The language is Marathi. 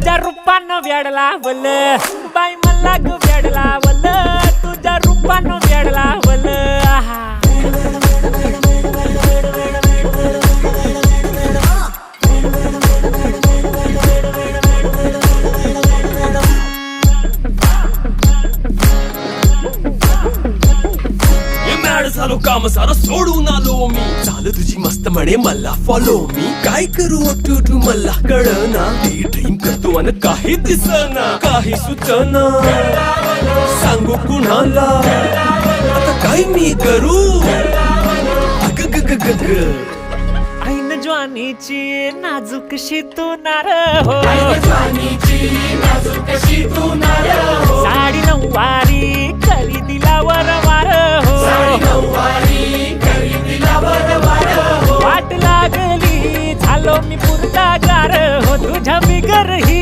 तुझ्या रूपानं वेडला वल बाई मला ग वेडला वल तुझ्या रूपानं वेडला वल आहा झालो काम सारा सोडून आलो मी चाल तुझी मस्त म्हणे मला फॉलो मी काय करू टू मला कळना ते ड्रीम करतो आणि काही दिसना काही सुचना सांगू कुणाला आता काय मी करू अग ग ग ग ग ऐन ज्वानीची नाजूकशी तू नार हो साडी नऊवारी कली दिलावर वार हो वाट लागली झालो मी पुरता गार हो तुझ्या बिगर ही